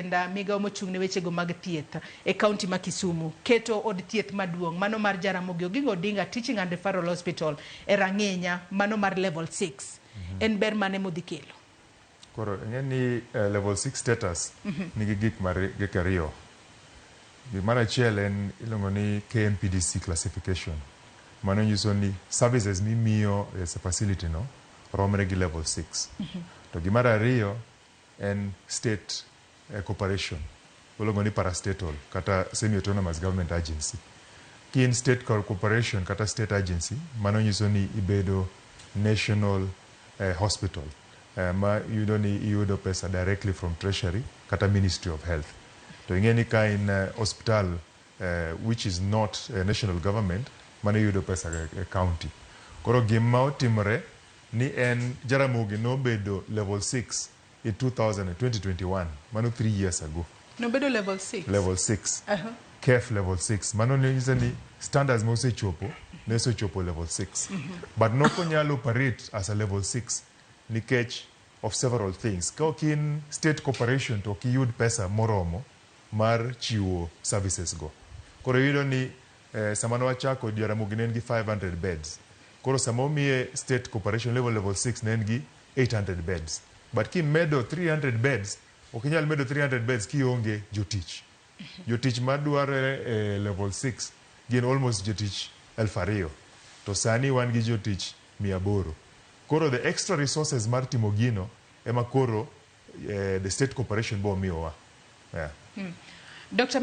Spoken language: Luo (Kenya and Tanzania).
Migao mochung'ne wechego mag thieth e kaunti ma Kisumu keto od thieth maduong' mano mar Jaramogi Oginga Odinga Teaching and Referral Hospital e rang'enya mano mar level 6 en ber mane modhi kelo. Koro ng'eni level 6 status nigi gik ariyo. Gimar achiel en iluongo ni KNPDC classification. Mano nyiso ni services mimiyo e facility no romre gi level 6. To gimar ariyo en state corporation. Iluongo ni parastatal kata semi-autonomous government agency. Kin state corporation kata state agency, mano nyiso ni ibedo national hospital. Ma iyudo pesa directly from treasury kata Ministry of Health. To ing'eni ka in Osiptal, which is not a national government, mano iyudo pesa e county. Koro gima otimore ni en Jaramogi nobedo level 6 in 2021, mano 3 years ago. Nobedo level 6? Level 6. KEF level 6. Mano nyiso ni standards ma osechopo level 6. But nokonyalo operate as a level 6 nikech of several things. Ka okin state corporation to okiyud pesa moromo mar chiwo services go. Koro yudo ni sama wachako Jaramogi ne en gi 500 beds. Koro sama omiye state corporation level 6 ne en gi 800 beds. But ki medo 300 beds, okinyal medo 300 beds ki onge jotich. Jotich madware level 6 gin almost jotich 2,000. To sani wan gi jotich 800. Koro the extra resources mar timo gino ema koro the state corporation bo miyowa. Dr.